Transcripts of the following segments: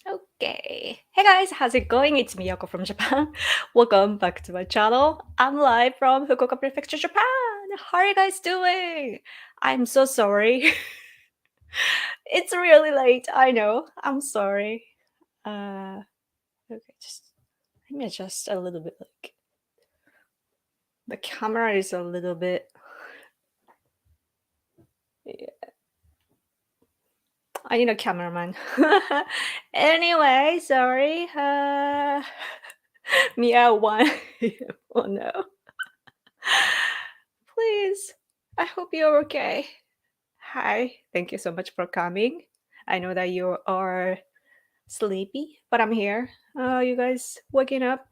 Okay. Hey guys, how's it going? It's Miyako from Japan. Welcome back to my channel. I'm live from Fukuoka Prefecture, Japan. How are you guys doing? I'm so sorry. It's really late. I know. I'm sorry. Uh, okay, just let me adjust a little bit. Like the camera is a little bit. Yeah, I need a cameraman. Anyway, sorry. Mia one. Oh no. Please. I hope you're okay. Hi. Thank you so much for coming. I know that you are sleepy, but I'm here. You guys waking up?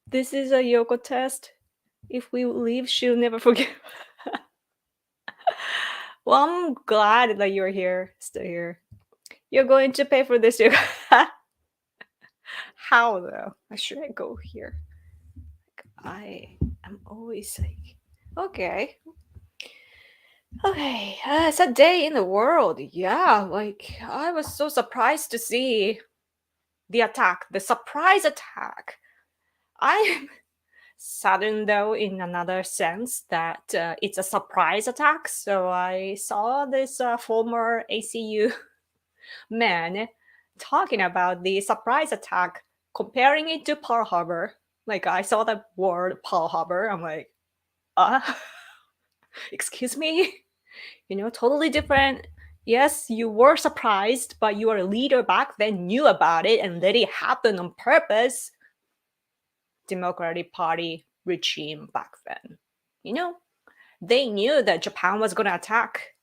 This is a Yoko test. If we leave, she'll never forget. Well, I'm glad that you're here, still here. You're going to pay for this yoga. How though? Should I go here? I am always like, okay. Okay, it's a day in the world. Yeah, like I was so surprised to see the attack, the surprise attack. I'm saddened though in another sense that it's a surprise attack. So I saw this former ACU man talking about the surprise attack, comparing it to Pearl Harbor. Like I saw the word Pearl Harbor, I'm like, uh, excuse me, totally different. Yes, you were surprised, but your leader back then knew about it and let it happen on purpose. Democratic Party regime back then. You know, they knew that Japan was going to attack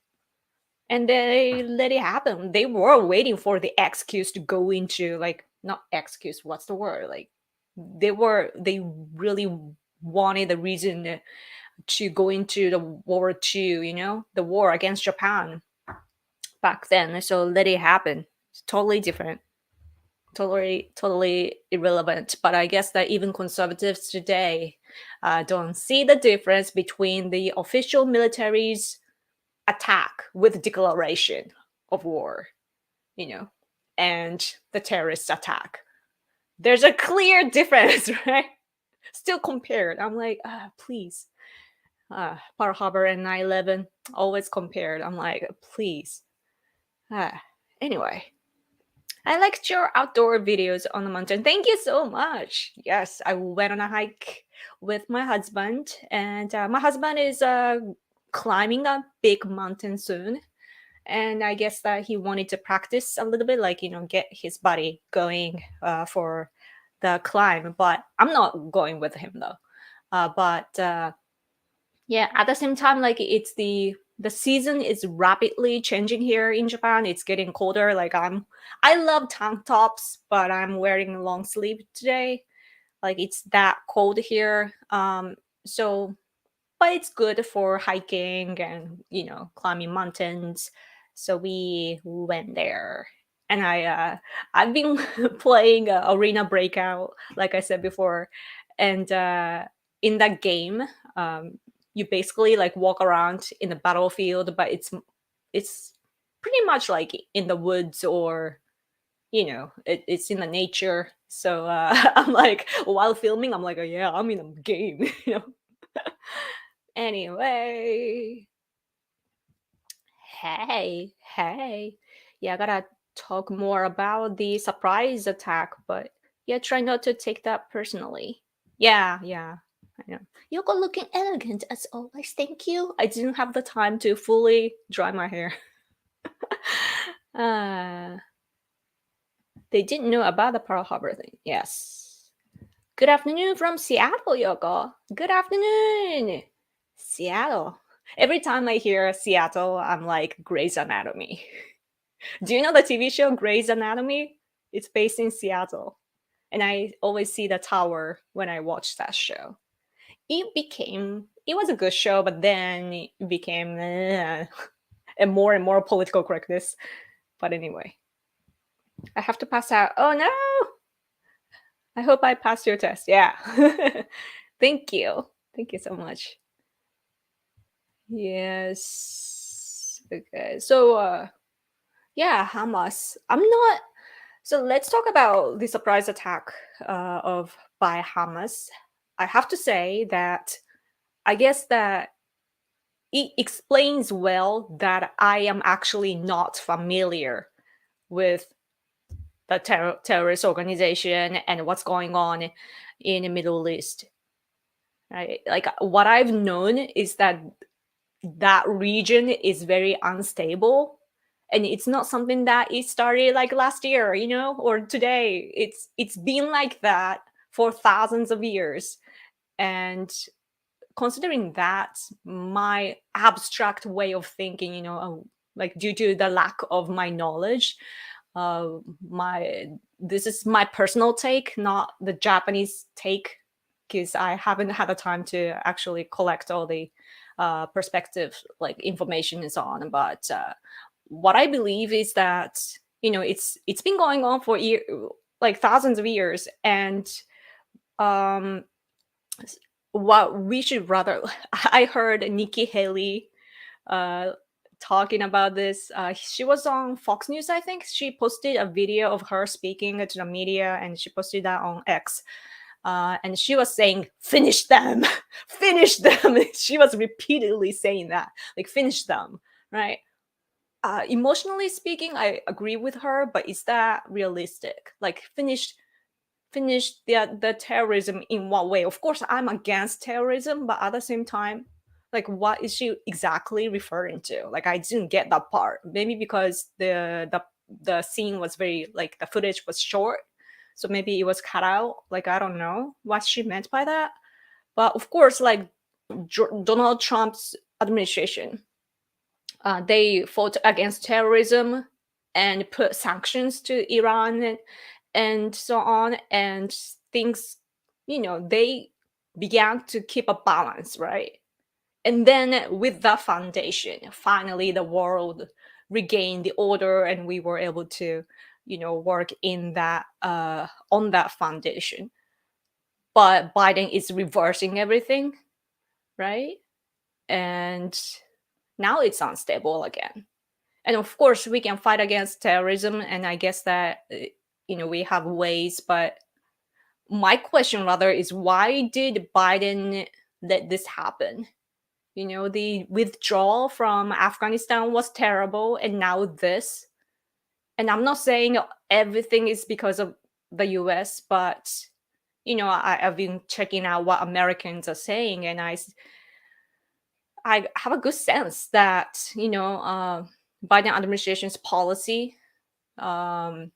and they let it happen. They were waiting for the excuse to go into, like, not excuse, what's the word? Like, they really wanted the reason to go into the World War II, the war against Japan back then. So let it happen. It's totally different. Totally irrelevant. But I guess that even conservatives today don't see the difference between the official military's attack with declaration of war, you know, and the terrorist attack. There's a clear difference, right? Still compared. I'm like, please. Pearl Harbor and 9/11 always compared. I'm like, please. Anyway, I liked your outdoor videos on the mountain. Thank you so much. Yes, I went on a hike with my husband, and my husband is climbing a big mountain soon. And I guess that he wanted to practice a little bit, like, get his body going for the climb. But I'm not going with him though. But yeah, at the same time, like it's the season is rapidly changing here in Japan. It's getting colder. Like I love tank tops, but I'm wearing long sleeve today. Like it's that cold here. So but it's good for hiking and climbing mountains. So we went there. And I've been playing Arena Breakout, like I said before, and in that game, um, you basically like walk around in the battlefield, but it's pretty much like in the woods or it's in the nature. So I'm like while filming, I'm like, oh, yeah, I'm in a game. Anyway, hey. Yeah, I gotta talk more about the surprise attack, but yeah, try not to take that personally. Yeah, I know. You're looking elegant as always. Thank you. I didn't have the time to fully dry my hair. uh, they didn't know about the Pearl Harbor thing. Yes. Good afternoon from Seattle, Yoko. Good afternoon, Seattle. Every time I hear Seattle, I'm like Grey's Anatomy. Do you know the TV show Grey's Anatomy? It's based in Seattle. And I always see the tower when I watch that show. It was a good show, but then it became and more political correctness. But anyway, I have to pass out. Oh no! I hope I passed your test. Yeah. Thank you. Thank you so much. Yes. Okay. So yeah, Hamas. I'm not So let's talk about the surprise attack of by Hamas. I have to say that I guess that it explains well that I am actually not familiar with the terrorist organization and what's going on in the Middle East. Right? Like what I've known is that that region is very unstable, and it's not something that it started like last year, or today. It's been like that for thousands of years. And considering that, my abstract way of thinking, like due to the lack of my knowledge, uh my this is my personal take, not the Japanese take, because I haven't had the time to actually collect all the perspective, like information and so on. But what I believe is that it's been going on for like thousands of years. And um what we should rather I heard Nikki Haley uh talking about this. She was on Fox News, I think. She posted a video of her speaking to the media, and she posted that on X. And she was saying, "Finish them, finish them." She was repeatedly saying that, like, "Finish them," right? Emotionally speaking, I agree with her, but is that realistic? Like, finish the terrorism in what way? Of course, I'm against terrorism, but at the same time, like, what is she exactly referring to? Like, I didn't get that part. Maybe because the scene was very, like, the footage was short, so maybe it was cut out. Like, I don't know what she meant by that. But of course, like, Donald Trump's administration, they fought against terrorism and put sanctions to Iran and so on. And things, they began to keep a balance, right? And then with that foundation, finally the world regained the order, and we were able to, work in that on that foundation. But Biden is reversing everything, right? And now it's unstable again. And of course, we can fight against terrorism, and I guess that we have ways. But my question rather is, why did Biden let this happen? The withdrawal from Afghanistan was terrible, and now this. And I'm not saying everything is because of the US, but I've been checking out what Americans are saying, and I have a good sense that Biden administration's policy, um,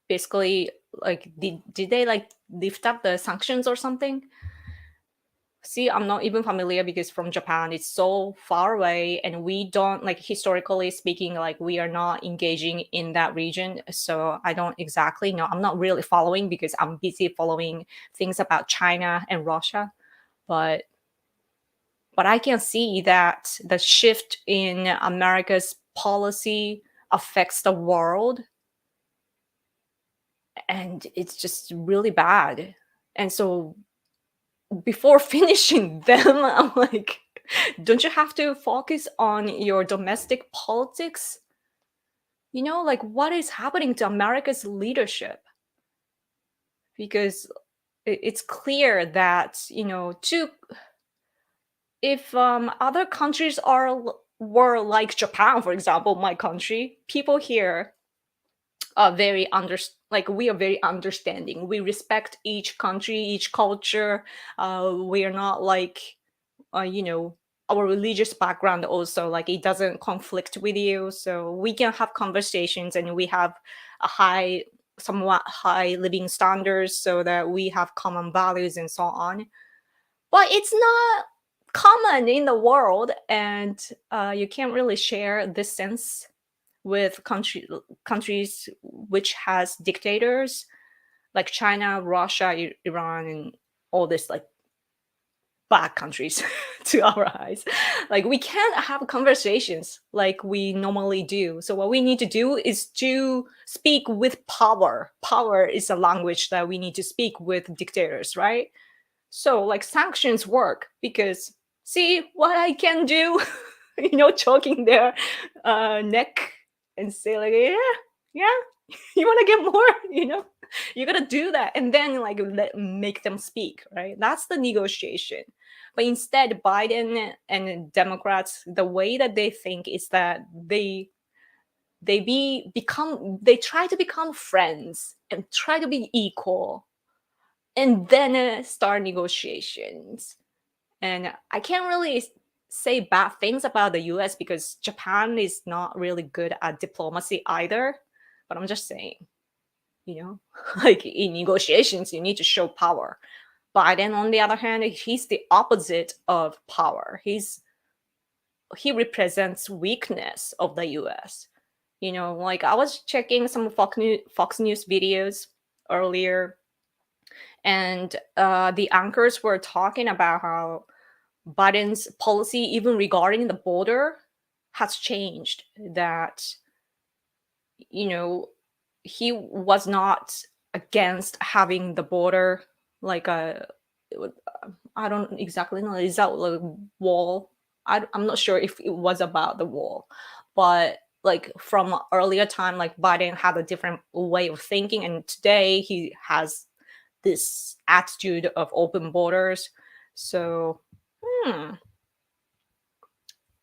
basically, like, did they like lift up the sanctions or something? See, I'm not even familiar, because from Japan it's so far away, and we don't, like, historically speaking, like, we are not engaging in that region. So I don't exactly know. I'm not really following because I'm busy following things about China and Russia. But I can see that the shift in America's policy affects the world, and it's just really bad. And so before finishing them, I'm like, don't you have to focus on your domestic politics? Like, what is happening to America's leadership? Because it's clear that, if other countries were like Japan, for example, my country, people here are like, we are very understanding. We respect each country, each culture. We are not like, our religious background also, like, it doesn't conflict with you, so we can have conversations, and we have a somewhat high living standards, so that we have common values and so on. But it's not common in the world, and you can't really share this sense with countries which has dictators, like China, Russia, Iran, and all this, like, bad countries to our eyes. Like, we can't have conversations like we normally do. So what we need to do is to speak with power. Power is a language that we need to speak with dictators, right? So, like, sanctions work because, see what I can do, choking their neck and say, like, yeah. Yeah, you want to get more, you got to do that, and then like make them speak, right? That's the negotiation. But instead, Biden and Democrats, the way that they think is that they try to become friends and try to be equal, and then start negotiations. And I can't really say bad things about the US because Japan is not really good at diplomacy either. But I'm just saying, like in negotiations, you need to show power. Biden, on the other hand, he's the opposite of power. He represents weakness of the US. Like I was checking some Fox News videos earlier, and the anchors were talking about how Biden's policy, even regarding the border, has changed. That you know he was not against having the border like a I don't exactly know, is that like wall. I'm not sure if it was about the wall, but like from earlier time, like Biden had a different way of thinking, and today he has this attitude of open borders. So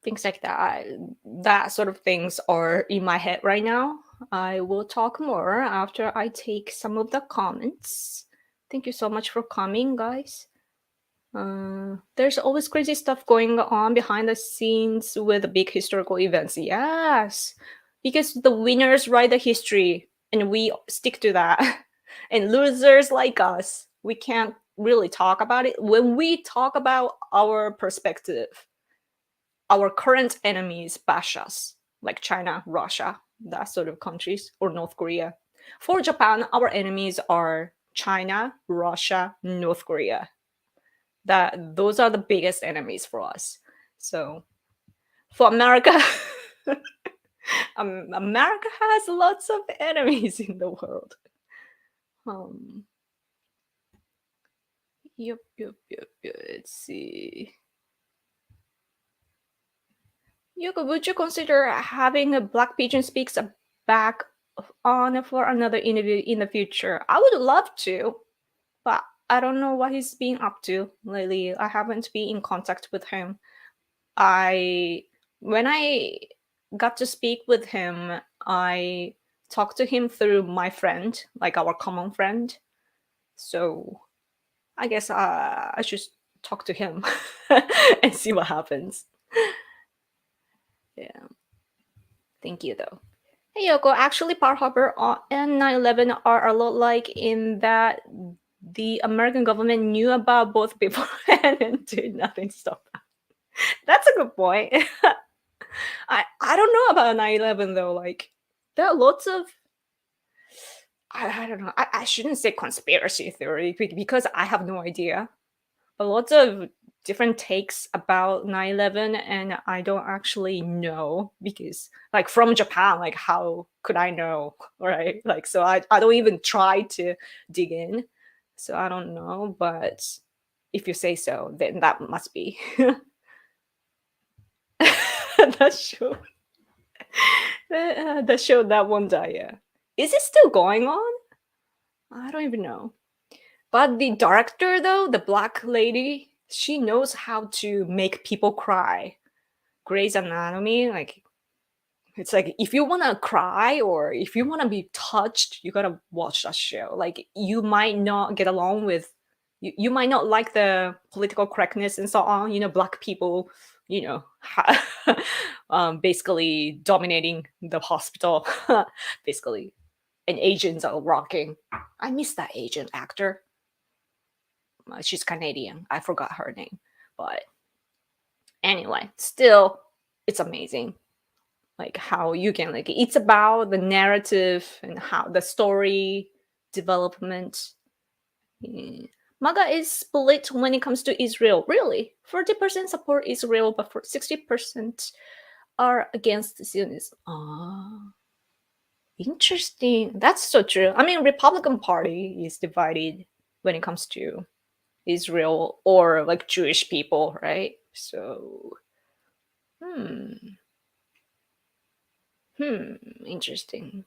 things like that sort of things are in my head right now. I will talk more after I take some of the comments. Thank you so much for coming, guys. There's always crazy stuff going on behind the scenes with big historical events. Yes, because the winners write the history and we stick to that. And losers like us, we can't really talk about it. When we talk about our perspective, our current enemies bash us, like China, Russia, that sort of countries, or North Korea. For Japan, our enemies are China, Russia, North Korea. Those are the biggest enemies for us. So for America, America has lots of enemies in the world. Um, yep. Let's see. Would you consider having a Black Pigeon Speaks back on for another interview in the future? I would love to, but I don't know what he's been up to lately. I haven't been in contact with him. When I got to speak with him, I talked to him through my friend, like our common friend. So I guess I should talk to him and see what happens. Yeah. Thank you, though. Hey, Yoko. Actually, Pearl Harbor and 9/11 are a lot like in that the American government knew about both people and did nothing to stop that. That's a good point. I don't know about 9/11 though. Like, there are lots of I don't know. I shouldn't say conspiracy theory because I have no idea. But lots of different takes about 9/11, and I don't actually know because like from Japan, like how could I know? Right? Like so I don't even try to dig in. So I don't know, but if you say so, then that must be. That show. That show that one die, yeah. Is it still going on? I don't even know. But the director, though, the black lady, she knows how to make people cry. Grey's Anatomy, like, it's like if you want to cry or if you want to be touched, you gotta watch that show. Like, you might not get along with, you might not like the political correctness and so on, black people, basically dominating the hospital, basically. And Asians are rocking. I miss that Asian actor. She's Canadian. I forgot her name. But anyway, still, it's amazing. Like how you can it's about the narrative and how the story development. Yeah. MAGA is split when it comes to Israel. Really, 40% support Israel, but for 60% are against Zionism. Ah, interesting. That's so true. I mean, Republican Party is divided when it comes to Israel or like Jewish people, right? So, hmm, interesting.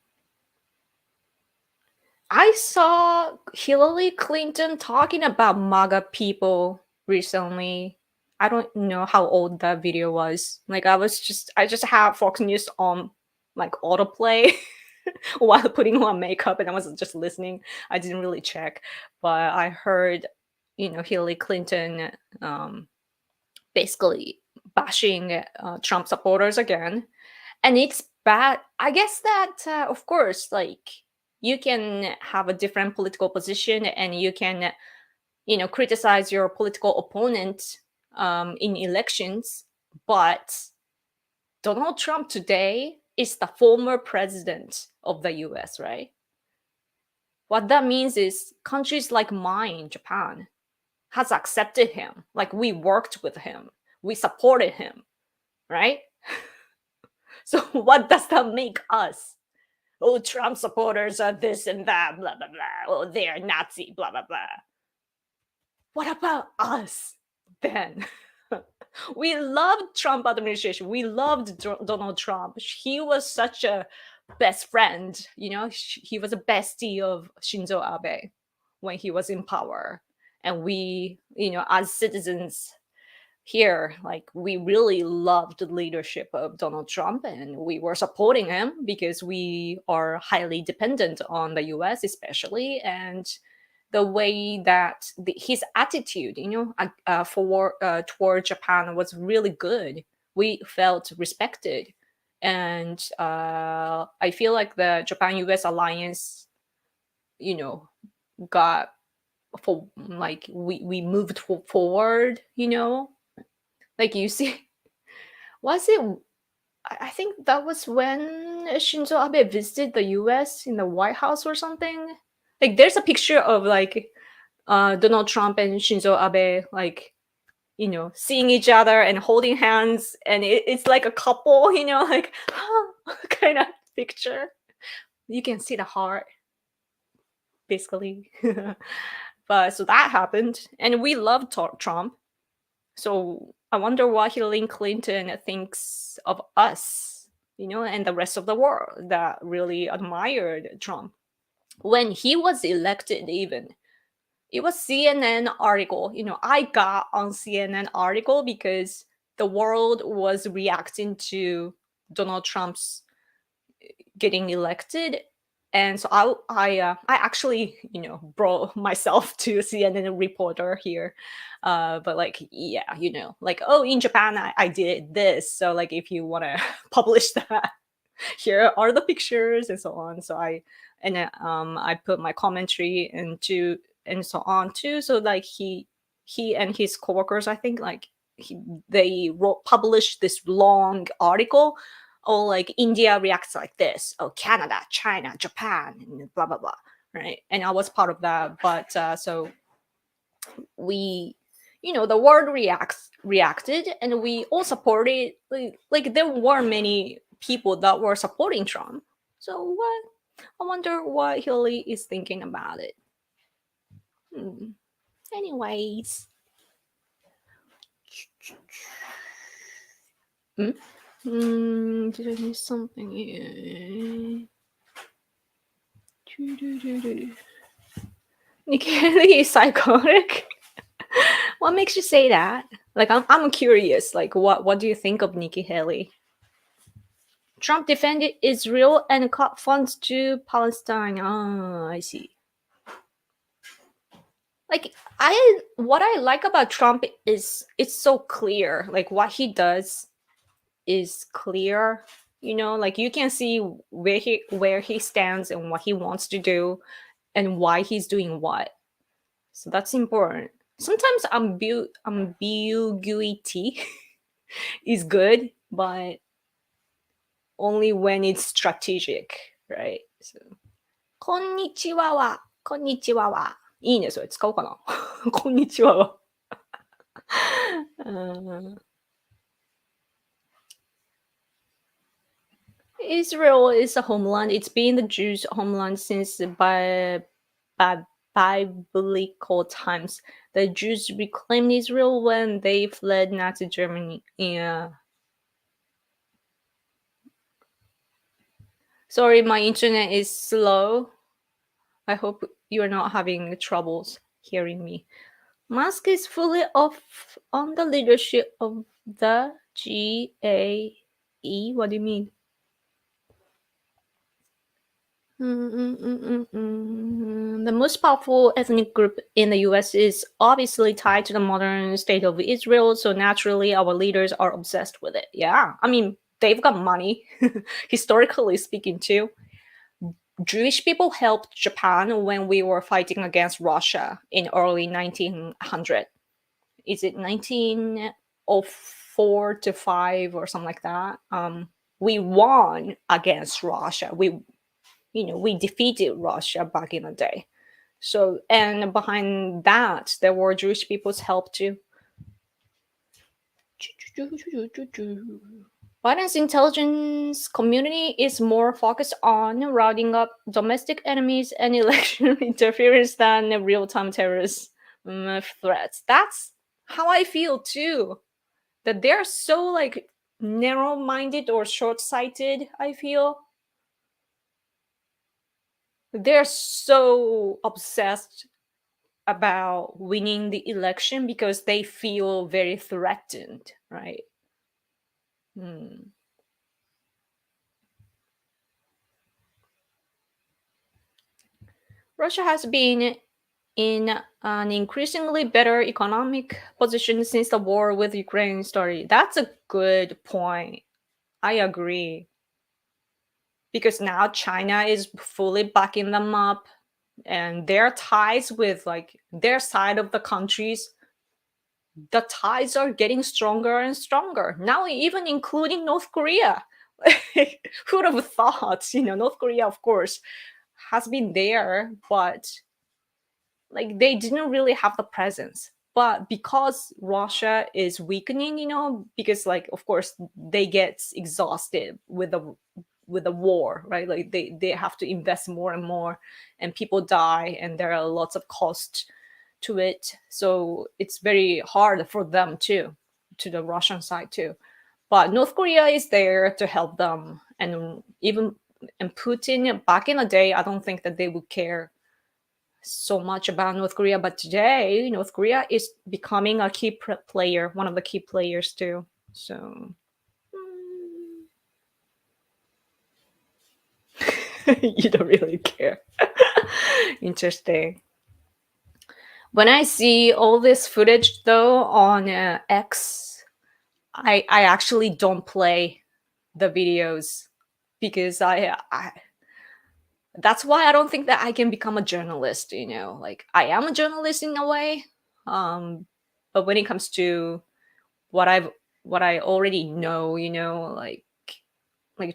I saw Hillary Clinton talking about MAGA people recently. I don't know how old that video was. Like I just had Fox News on like autoplay while putting on makeup and I was just listening. I didn't really check, but I heard, Hillary Clinton basically bashing Trump supporters again. And it's bad. I guess that, of course, like you can have a different political position and you can, criticize your political opponent in elections. But Donald Trump today is the former president of the US, right? What that means is countries like mine, Japan, has accepted him. Like we worked with him, we supported him, right? So what does that make us? Oh, Trump supporters are this and that, blah, blah, blah. Oh, they're Nazi, blah, blah, blah. What about us then? We loved Trump administration. We loved Donald Trump. He was such a best friend. He was a bestie of Shinzo Abe when he was in power. And we, as citizens here, like we really loved the leadership of Donald Trump and we were supporting him because we are highly dependent on the US especially, and the way that his attitude for toward Japan was really good. We felt respected, and I feel like the Japan US alliance you know got for like we moved forward, like you see. Was it? I think that was when Shinzo Abe visited the U.S. in the White House or something. Like, there's a picture of like Donald Trump and Shinzo Abe, like seeing each other and holding hands, and it's like a couple, like kind of picture. You can see the heart, basically. But so that happened, and we loved Trump. So I wonder what Hillary Clinton thinks of us, and the rest of the world that really admired Trump. When he was elected, even, it was CNN article. I got on CNN article because the world was reacting to Donald Trump's getting elected, and so I actually brought myself to CNN reporter here, but like yeah, like, oh, in Japan I did this, so like if you want to publish that, here are the pictures and so on. So I put my commentary into and so on too. So like he and his coworkers, I think, like they published this long article. Oh, like India reacts like this. Oh, Canada, China, Japan, and blah blah blah. Right, and I was part of that. But so we, the world reacted, and we all supported. Like there were many people that were supporting Trump. So what? I wonder what Hillary is thinking about it. Anyways. Did I miss something here? Nikki Haley is psychotic. What makes you say that? Like, I'm curious. Like, what do you think of Nikki Haley? Trump defended Israel and cut funds to Palestine. Oh, I see. Like, what I like about Trump is it's so clear. Like, what he does is clear. Like you can see where he stands and what he wants to do and why he's doing what. So that's important. Sometimes ambiguity is good, but only when it's strategic, right? So, こんにちはは、こんにちはは。いいね、それ使おうかな。こんにちはは。Israel is a homeland. It's been the Jews' homeland since biblical times. The Jews reclaimed Israel when they fled Nazi Germany. Yeah. Sorry, my internet is slow. I hope you're not having troubles hearing me. Musk is fully off on the leadership of the GAE. What do you mean? The most powerful ethnic group in the US is obviously tied to the modern state of Israel, so naturally our leaders are obsessed with it. Yeah, I mean, they've got money, historically speaking, too. Jewish people helped Japan when we were fighting against Russia in early 1900. Is it 1904 to 5 or something like that? We won against Russia. We defeated Russia back in the day. So, and behind that, there were Jewish people's help too. Biden's intelligence community is more focused on rounding up domestic enemies and election interference than real-time terrorist threats. That's how I feel too. That they're so like narrow-minded or short-sighted. I feel they're so obsessed about winning the election because they feel very threatened, right? Russia has been in an increasingly better economic position since the war with Ukraine started. That's a good point. I agree. Because now China is fully backing them up, and their ties with like their side of the countries, the ties are getting stronger and stronger. Now even including North Korea. Who'd have thought? North Korea, of course, has been there, but like they didn't really have the presence. But because Russia is weakening, because like of course they get exhausted with the war, right? Like they have to invest more and more, and people die, and there are lots of costs to it. So it's very hard for them too, to the Russian side too. But North Korea is there to help them, and Putin back in the day, I don't think that they would care so much about North Korea, but today North Korea is becoming a key player, one of the key players too. So you don't really care. Interesting. When I see all this footage though on X, I actually don't play the videos because I that's why I don't think that I can become a journalist. Like I am a journalist in a way, but when it comes to what I already know, like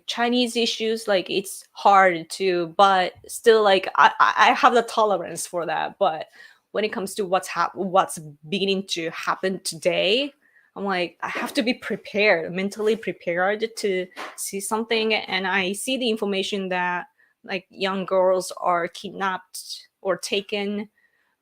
Chinese issues, like it's hard to, but still, like I have the tolerance for that. But when it comes to what's beginning to happen today, I'm like I have to be prepared, mentally prepared to see something, and I see the information that like young girls are kidnapped or taken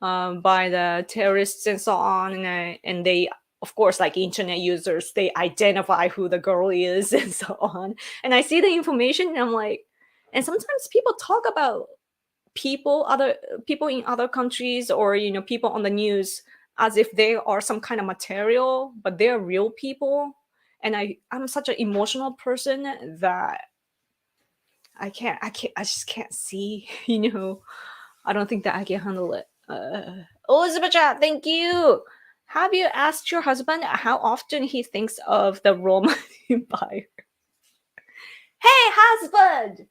by the terrorists and so on, and they, of course, like internet users, they identify who the girl is and so on. And I see the information, and I'm like, and sometimes people talk about other people in other countries, or people on the news, as if they are some kind of material, but they're real people. And I'm such an emotional person that I just can't see. I don't think that I can handle it. Elizabeth chat, thank you. Have you asked your husband how often he thinks of the Roman Empire? Hey, husband!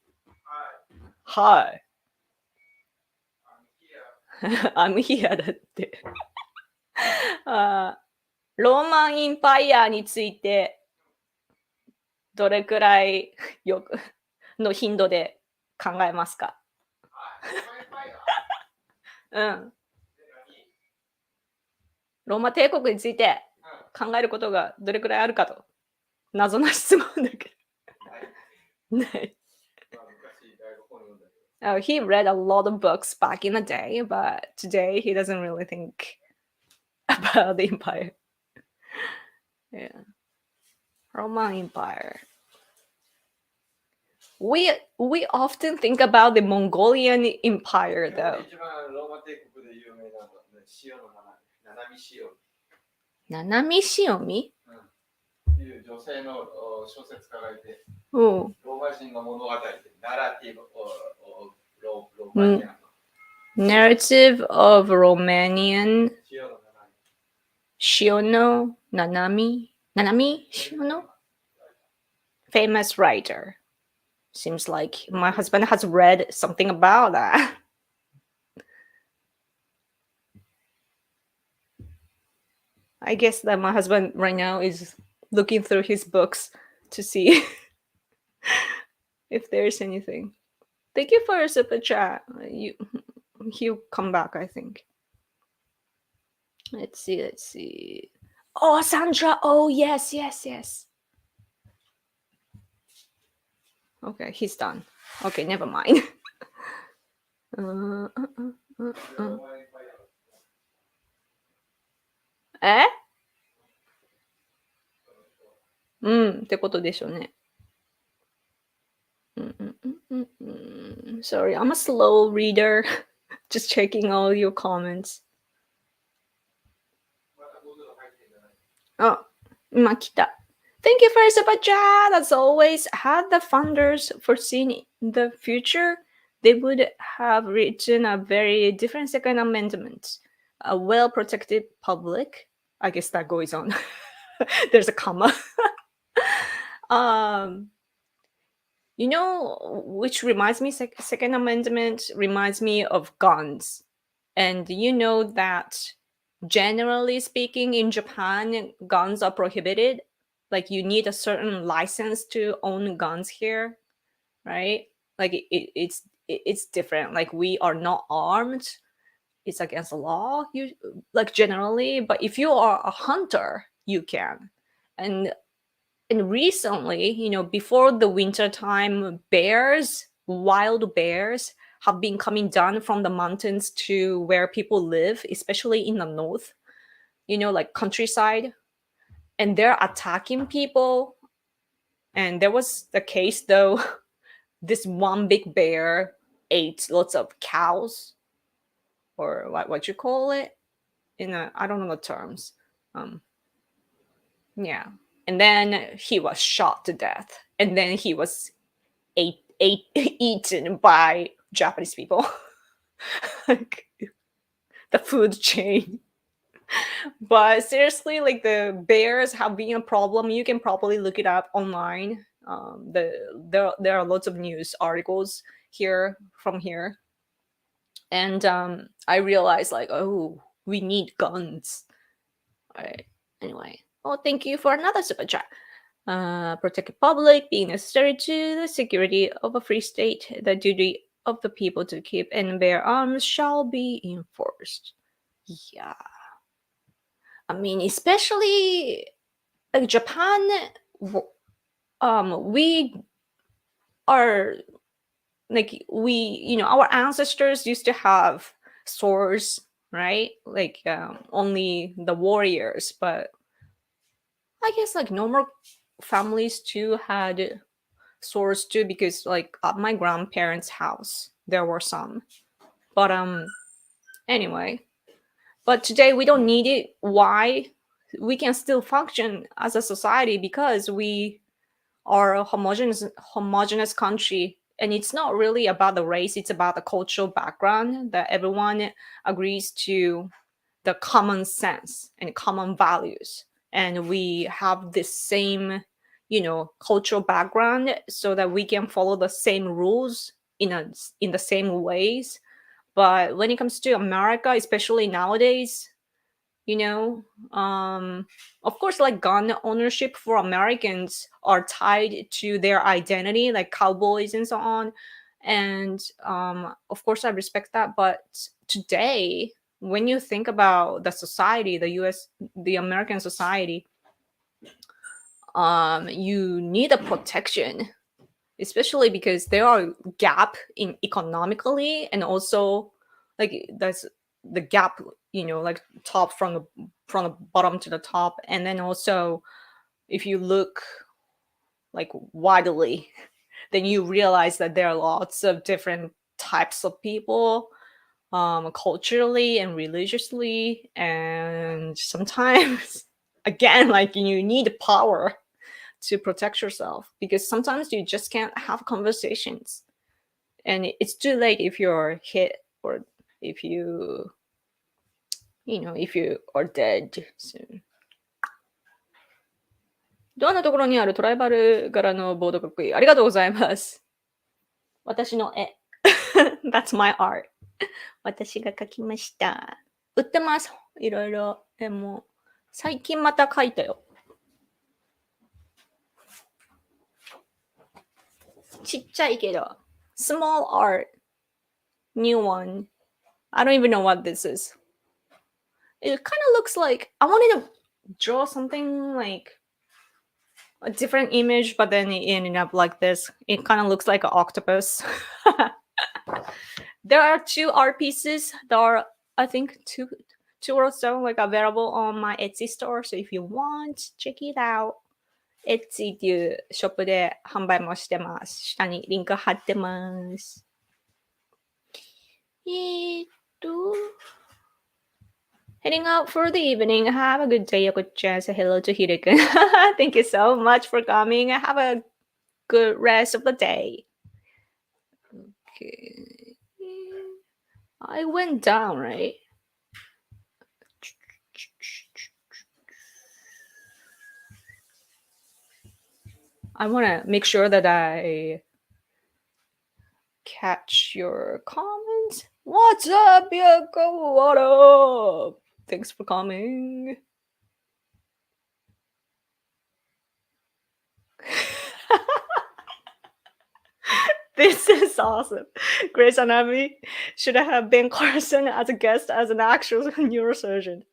Hi. I'm here だって。ローマンインパイアについてどれくらいの頻度で考えますか？うん。ローマ帝国について考えることがどれくらいあるかと。謎な質問だけど。ない。Oh, he read a lot of books back in the day, but today he doesn't really think about the empire. Yeah. Roman Empire. we often think about the Mongolian Empire, 日本で though. 一番ローマ帝国で有名なのは塩の七海塩 Nanami Shiomi? という女性の小説家がいて、 Oh, ローマ人の物語でナラティブローマニアン narrative of Romanian 塩のShiono Nanami Shiono? Famous writer. Seems like my husband has read something about that. I guess that my husband right now is looking through his books to see if there's anything. Thank you for your super chat. He'll come back, I think. Let's see. Oh, Sandra. Oh, yes. Okay, he's done. Okay, never mind. Eh? ってことでしょうね。Sorry, I'm a slow reader. Just checking all your comments. Oh, 今来た。Thank you for your super chat. As always, had the founders foreseen the future, they would have written a very different Second Amendment. A well-protected public. I guess that goes on. There's a comma. You know, which reminds me, Second Amendment reminds me of guns. And you know that generally speaking, in Japan, guns are prohibited. Like you need a certain license to own guns here, right? Like it's different. Like we are not armed. It's against the law. You like generally, but if you are a hunter, you can. And recently, you know, before the winter time, wild bears have been coming down from the mountains to where people live, especially in the north, you know, like countryside, and they're attacking people. And there was the case though, this one big bear ate lots of cows, or what you call it, I don't know the terms. Yeah. And then he was shot to death. And then he was eaten by Japanese people. Like the food chain. But seriously, like the bears have been a problem. You can probably look it up online. There are lots of news articles from here. And I realized like, oh, we need guns. All right. Anyway. Oh, thank you for another super chat. Protect the public, being necessary to the security of a free state. The duty of the people to keep and bear arms shall be enforced. Yeah. I mean, especially like Japan, we are like you know, our ancestors used to have swords, right? Like only the warriors, but I guess like normal families too had swords too, because like at my grandparents' house there were some. But anyway, but today we don't need it. Why? We can still function as a society because we are a homogeneous country, and it's not really about the race, it's about the cultural background that everyone agrees to the common sense and common values, and we have this same, you know, cultural background so that we can follow the same rules in the same ways. But when it comes to America, especially nowadays, you know, of course, like gun ownership for Americans are tied to their identity, like cowboys and so on. And of course I respect that, but today when you think about the society, the American society, you need a protection, especially because there are gap in economically, and also like that's the gap, you know, like top from the bottom to the top. And then also if you look like widely, then you realize that there are lots of different types of people, culturally and religiously, and sometimes again, like, you need power to protect yourself, because sometimes you just can't have conversations, and it's too late if you're hit, or if you if you are dead soon. ドアのところにあるトライバル柄のボードかっこいい。ありがとうございます。私の絵。That's my art. 私が描きました。売ってます。いろいろ。でも、最近また描いたよ。ちっちゃいけど。Small art. New one. I don't even know what this is. It kind of looks like, I wanted to draw something like a different image, but then it ended up like this. It kind of looks like an octopus. There are 2 art pieces that are, I think, two or so, like, available on my Etsy store. So if you want, check it out. Etsy っていうショップで販売もしてます。下にリンク貼ってます。Heading out for the evening. Have a good day, Yoko-chan. Say hello to Hide-kun. Thank you so much for coming. Have a good rest of the day. Okay. I went down, right? I want to make sure that I catch your comments. What's up, Yoko? What up? Thanks for coming. This is awesome. Grace Anatomy should have been Carson as a guest as an actual neurosurgeon.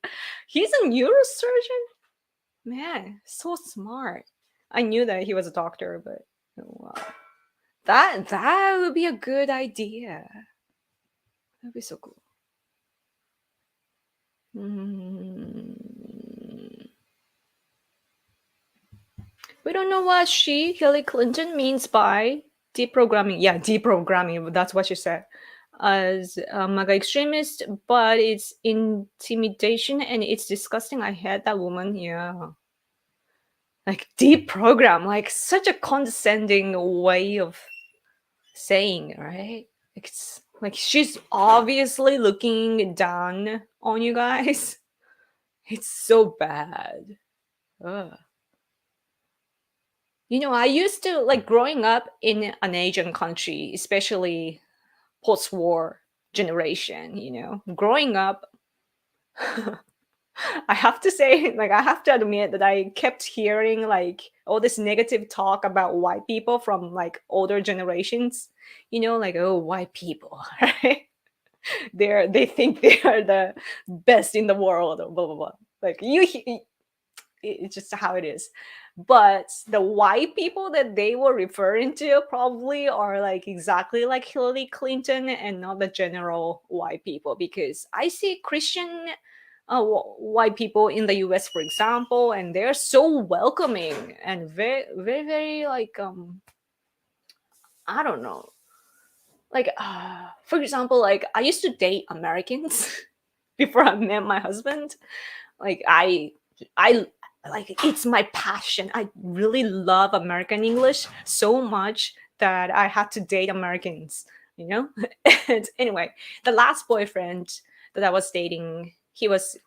He's a neurosurgeon? Man, so smart. I knew that he was a doctor, but wow. That would be a good idea. That'd be so cool. We don't know what Hillary Clinton means by deprogramming. Yeah, deprogramming. That's what she said. As a MAGA extremist, but it's intimidation and it's disgusting. I hate that woman. Yeah. Like, deprogram, like, such a condescending way of saying, right? It's like she's obviously looking down on you guys. It's so bad. Ugh. I used to, like, growing up in an Asian country, especially post-war generation, growing up, I have to say, like, I have to admit that I kept hearing, like, all this negative talk about white people from, like, older generations, like, oh, white people, right? They think they are the best in the world, blah, blah, blah. Like, it's just how it is. But the white people that they were referring to probably are, like, exactly like Hillary Clinton and not the general white people, because I see Christian white people in the US, for example, and they're so welcoming and very, very, very, like, I don't know. Like, for example, like, I used to date Americans before I met my husband. Like, I like, it's my passion. I really love American English so much that I had to date Americans, And anyway, the last boyfriend that I was dating, his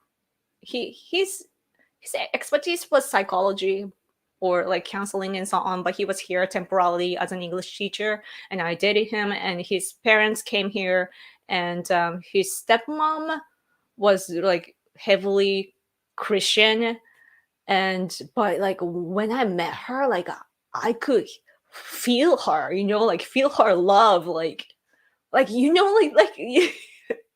expertise was psychology or, like, counseling and so on, but he was here temporarily as an English teacher, and I dated him, and his parents came here, and his stepmom was, like, heavily Christian, but, like, when I met her, like, I could feel her, like, feel her love, like, like,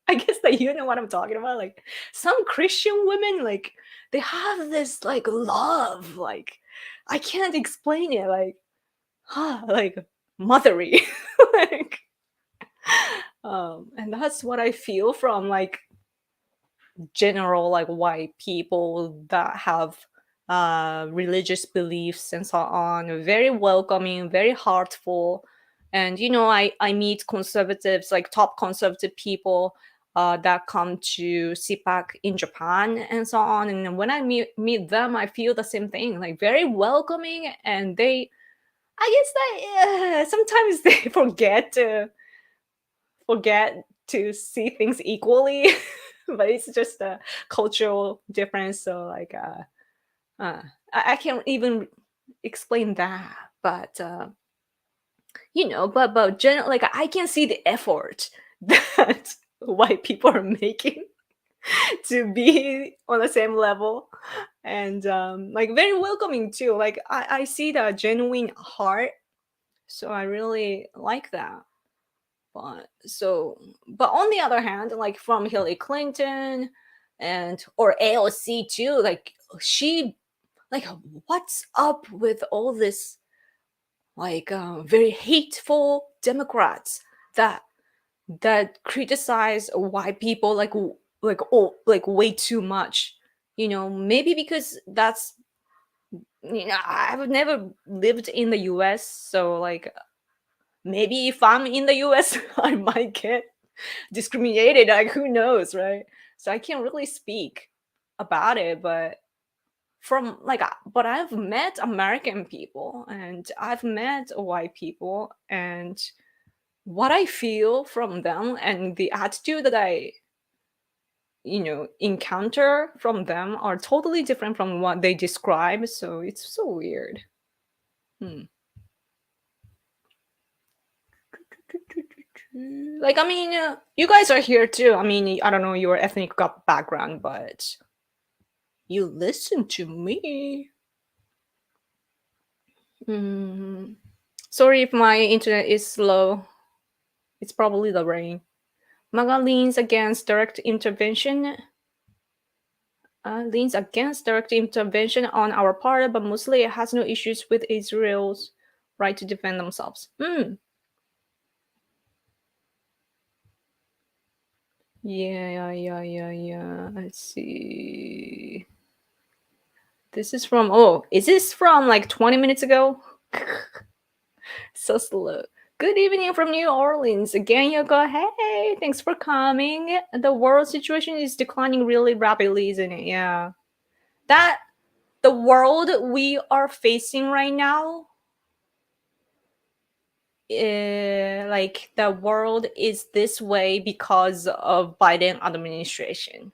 I guess that you know what I'm talking about. Like, some Christian women, like, they have this, like, love, like, I can't explain it, like, like, mothery, like, and that's what I feel from, like, general, like, white people that have religious beliefs and so on. Very welcoming, very heartful. And I meet conservatives, like top conservative people that come to CPAC in Japan and so on. And when I meet them, I feel the same thing, like very welcoming. And I guess that sometimes they forget to see things equally, but it's just a cultural difference. So like, I can't even explain that, but like I can see the effort that white people are making to be on the same level, and like very welcoming too. Like I see the genuine heart, so I really like that. But on the other hand, like from Hillary Clinton and or AOC too, like she like what's up with all this like very hateful Democrats that criticize white people like like way too much. Maybe because that's I've never lived in the US, so like maybe if I'm in the US I might get discriminated, like who knows, right? So I can't really speak about it, but but I've met American people and I've met white people, and what I feel from them and the attitude that I encounter from them are totally different from what they describe, so it's so weird. Hmm. Like, I mean, you guys are here too. I mean, I don't know your ethnic background, but you listen to me. Hmm. Sorry if my internet is slow. It's probably the rain. MAGA leans against direct intervention on our part, but mostly it has no issues with Israel's right to defend themselves. Yeah. Let's see. This is from, is this from like 20 minutes ago? So slow. Good evening from New Orleans. Again, Yoko. Hey, thanks for coming. The world situation is declining really rapidly, isn't it? Yeah. That the world we are facing right now, like the world is this way because of Biden administration.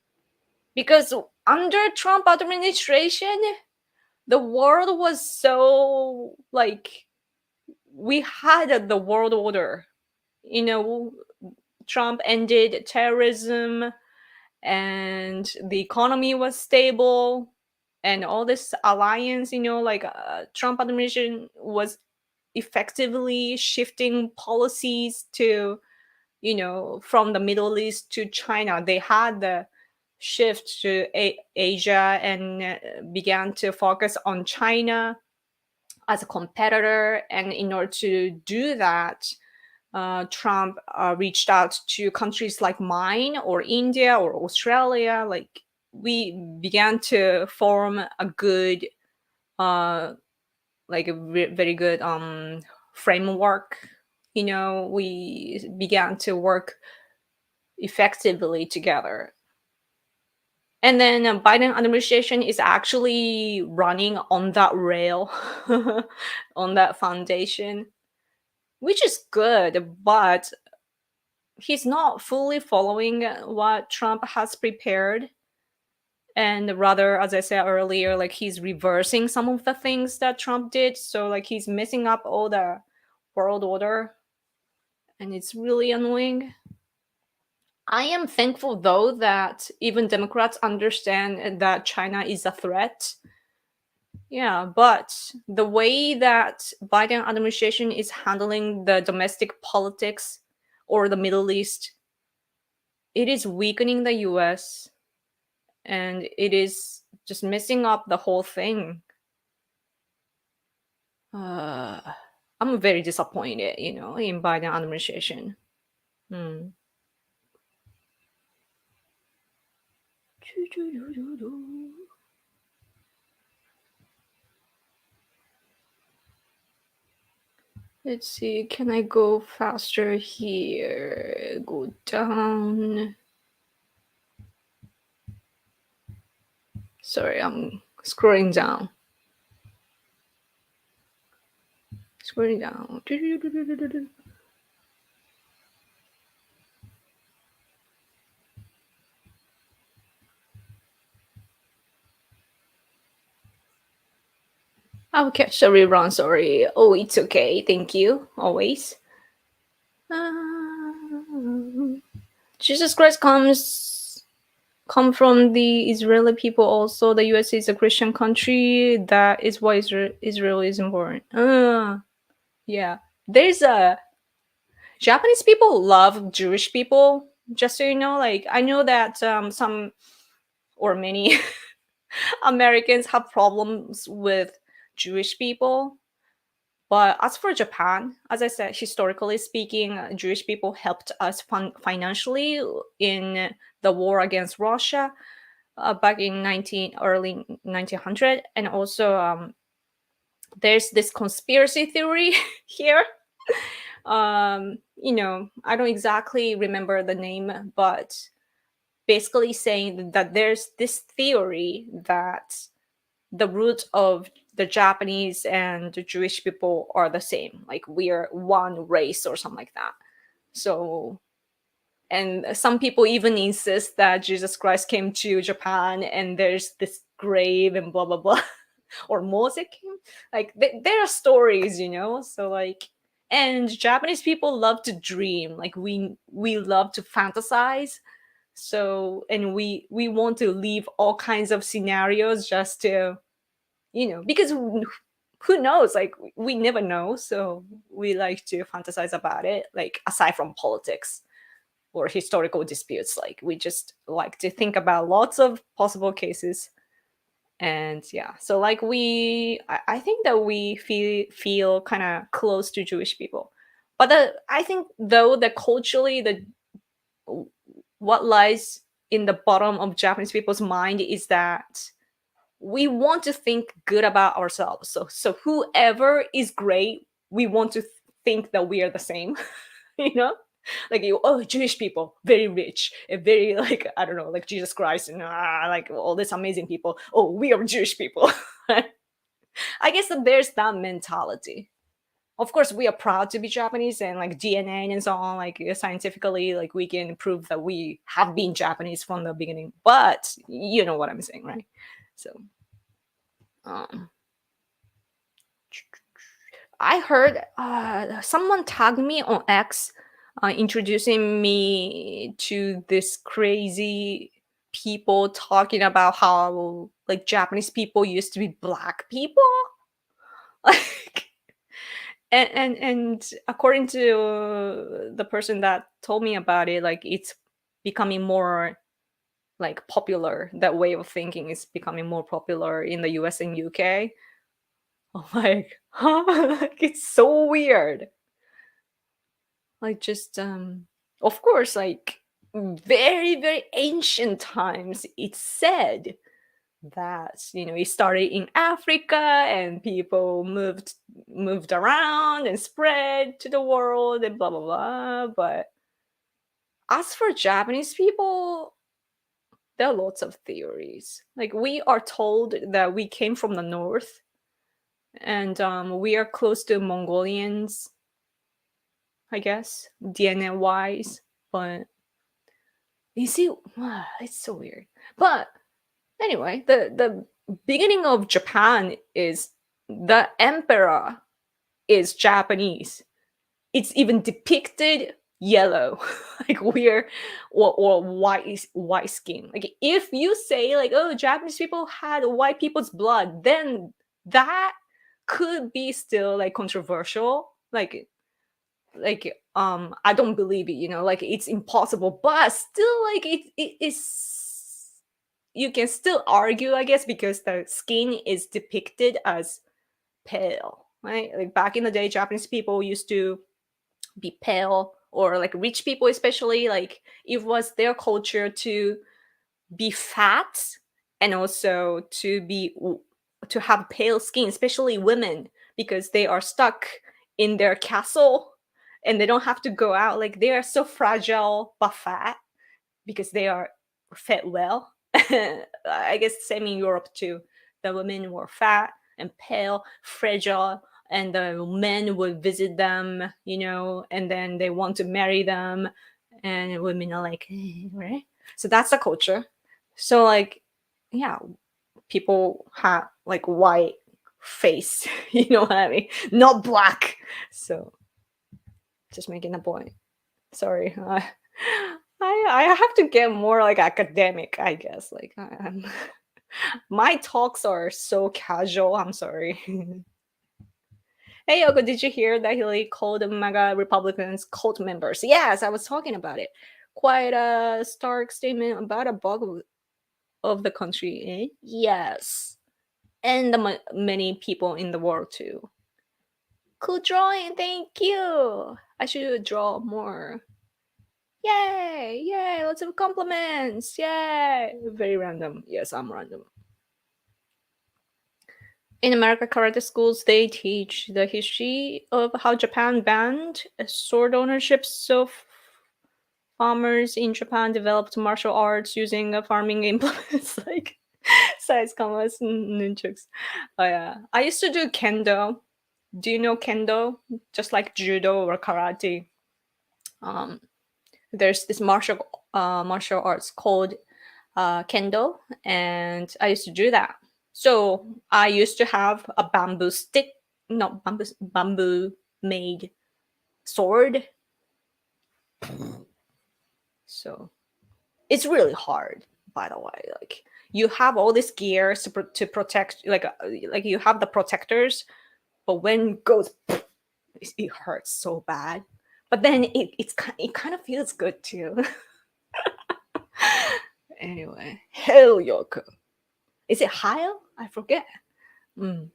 Because under Trump administration, the world was so like we had the world order. You know, Trump ended terrorism and the economy was stable and all this alliance, like Trump administration was effectively shifting policies to, from the Middle East to China. They had the shift to Asia and began to focus on China as a competitor. And in order to do that, Trump reached out to countries like mine or India or Australia. Like we began to form a good, like a very good framework. We began to work effectively together. And then Biden administration is actually running on that rail, on that foundation, which is good, but he's not fully following what Trump has prepared. And rather, as I said earlier, like he's reversing some of the things that Trump did. So like he's messing up all the world order. And it's really annoying. I am thankful though that even Democrats understand that China is a threat. Yeah, but the way that Biden administration is handling the domestic politics or the Middle East, it is weakening the US and it is just messing up the whole thing. Uh, I'm very disappointed, in Biden administration. Hmm. Let's see, can I go faster here? Go down. Sorry, I'm scrolling down. Scrolling down. Okay, sorry, Ron, sorry. Oh, it's okay. Thank you. Always. Jesus Christ come from the Israeli people also. The US is a Christian country. That is why Israel is important. Yeah. There's a Japanese people love Jewish people. Just so you know, like I know that some or many Americans have problems with Jewish people. But as for Japan, as I said, historically speaking, Jewish people helped us financially in the war against Russia back in early 1900. And also, there's this conspiracy theory here. I don't exactly remember the name, but basically saying that there's this theory that the root of the Japanese and the Jewish people are the same. Like we are one race or something like that. So, and some people even insist that Jesus Christ came to Japan and there's this grave and blah blah blah, or Moses came. Like there are stories, So like, and Japanese people love to dream. Like we love to fantasize. So, and we want to leave all kinds of scenarios just to because who knows, like we never know, so we like to fantasize about it, like aside from politics or historical disputes, like we just like to think about lots of possible cases. And yeah, so like I think that we feel kind of close to Jewish people, but I think though that culturally the what lies in the bottom of Japanese people's mind is that we want to think good about ourselves. So whoever is great, we want to think that we are the same, you know? Like Jewish people, very rich and very like I don't know, like Jesus Christ and like all these amazing people. Oh, we are Jewish people. I guess that there's that mentality. Of course, we are proud to be Japanese and like DNA and so on. Like scientifically, like we can prove that we have been Japanese from the beginning. But you know what I'm saying, right? So um, I heard someone tagged me on X, introducing me to this crazy people talking about how like Japanese people used to be black people. Like, and according to the person that told me about it, like it's becoming more like popular. That way of thinking is becoming more popular in the US and UK. I'm like, huh? Like it's so weird. Like just of course, like very, very ancient times, it's said that it started in Africa and people moved around and spread to the world and blah blah blah. But as for Japanese people, there are lots of theories. Like we are told that we came from the north and we are close to Mongolians, I guess, DNA wise. But you see, it's so weird. But anyway, the beginning of Japan is the emperor is Japanese. It's even depicted yellow, like we're or white skin. Like if you say like, oh, Japanese people had white people's blood, then that could be still like controversial. I don't believe it, like it's impossible, but still like it is, you can still argue, I guess, because the skin is depicted as pale, right? Like back in the day, Japanese people used to be pale, or like rich people especially, like it was their culture to be fat and also to have pale skin, especially women, because they are stuck in their castle and they don't have to go out. Like they are so fragile but fat because they are fed well. I guess same in Europe too. The women were fat and pale, fragile, and the men would visit them, and then they want to marry them, and women are like, right? So that's the culture. So like, yeah, people have like white face, you know what I mean? Not black. So just making a point. Sorry. I have to get more like academic, I guess. Like my talks are so casual. I'm sorry. Hey Yoko, did you hear that Hillary called the MAGA Republicans cult members? Yes, I was talking about it. Quite a stark statement about a bug of the country. Yes, and many people in the world too. Cool drawing, thank you. I should draw more. Yay! Yay! Lots of compliments! Yay! Very random. Yes, I'm random. In America, karate schools they teach the history of how Japan banned sword ownership. So farmers in Japan developed martial arts using farming implements like size commas and nunchucks. Oh yeah, I used to do kendo. Do you know kendo? Just like judo or karate. Um, there's this martial arts called kendo, and I used to do that. So I used to have a bamboo stick, not bamboo made sword. So it's really hard, by the way. Like you have all these gears to protect, like you have the protectors, but when it goes, it hurts so bad. But then it kind of feels good too. Anyway, hell Yoko. Is it Heil? I forget. Mm.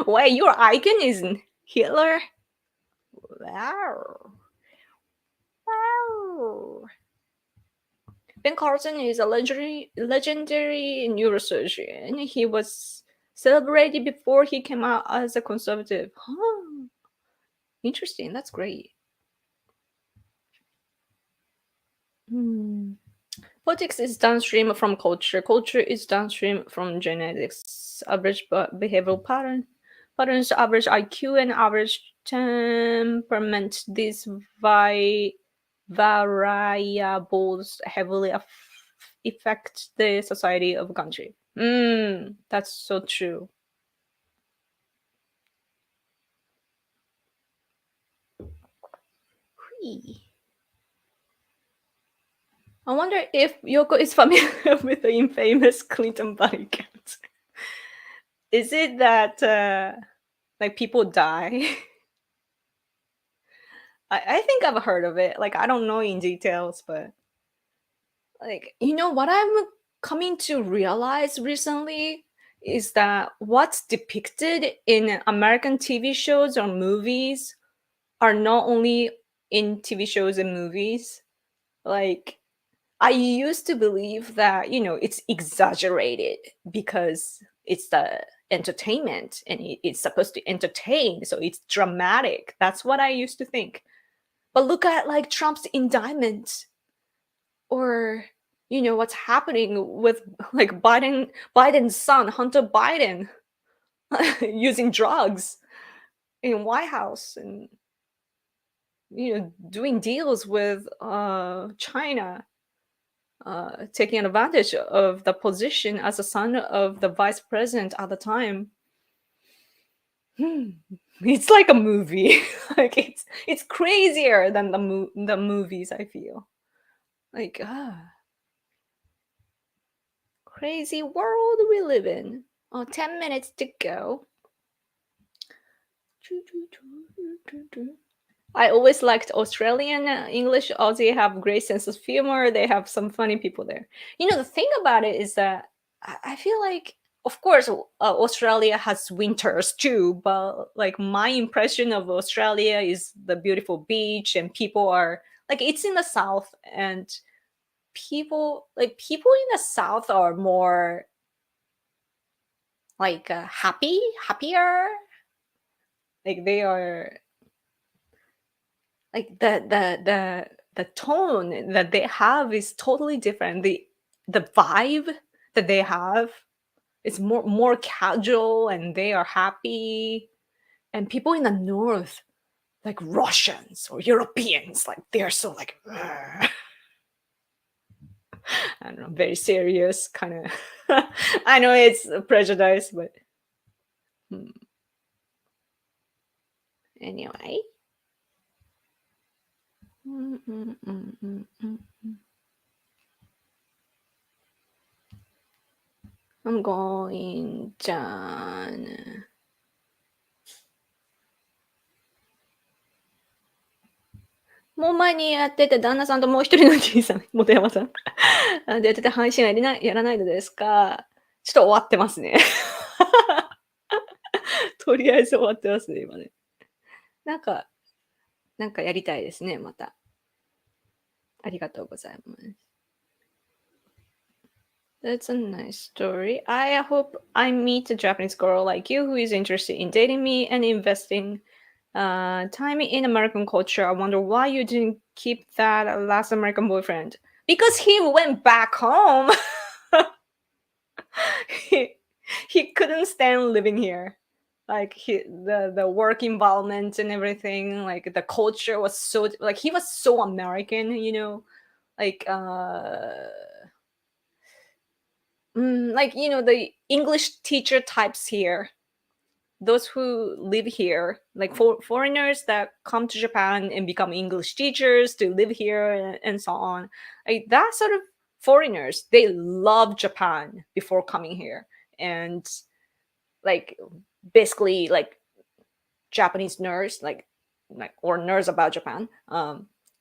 Why your icon isn't Hitler? Wow. Wow. Ben Carson is a legendary neurosurgeon. He was celebrated before he came out as a conservative. Huh. Interesting. That's great. Hmm. Politics is downstream from culture. Culture is downstream from genetics. Average behavioral patterns, average IQ, and average temperament. These variables heavily affect the society of a country. That's so true. Whee. I wonder if Yoko is familiar with the infamous Clinton body count. Is it that like people die? I think I've heard of it. Like I don't know in details, but like what I'm coming to realize recently is that what's depicted in American TV shows or movies are not only in TV shows and movies. Like I used to believe that it's exaggerated because it's the entertainment and it's supposed to entertain, so it's dramatic. That's what I used to think. But look at like Trump's indictment, or what's happening with like Biden's son Hunter Biden using drugs in White House, and doing deals with China, taking advantage of the position as a son of the vice president at the time. It's like a movie. Like it's crazier than the movies, I feel. Like crazy world we live in. Oh, 10 minutes to go. I always liked Australian English. Aussie have great sense of humor. They have some funny people there. The thing about it is that I feel like, of course, Australia has winters too, but like my impression of Australia is the beautiful beach and people are like, it's in the south, and people in the south are more like happier. Like they are like the tone that they have is totally different. The vibe that they have is more casual, and they are happy. And people in the north, like Russians or Europeans, like they're so like "Ugh." I don't know, very serious kind of. I know it's a prejudice, but hmm. Anyway. Mm, mm, mm, mm, mm. I'm going down. もう前にやってて、旦那さんともう一人のじいさん、本山さんでやってた配信はやらないのですか？ちょっと終わってますね。とりあえず終わってますね、今ね。なんかなんかやりたいですね、また。ありがとうございます。That's a nice story. I hope I meet a Japanese girl like you who is interested in dating me and investing time in American culture. I wonder why you didn't keep that last American boyfriend. Because he went back home. he, he couldn't stand living here. Like the work environment and everything, like the culture was so like he was so American, like like the English teacher types here, those who live here, like for foreigners that come to Japan and become English teachers to live here and so on, like that sort of foreigners, they love Japan before coming here, and like basically like Japanese nerds, like or nerds about Japan,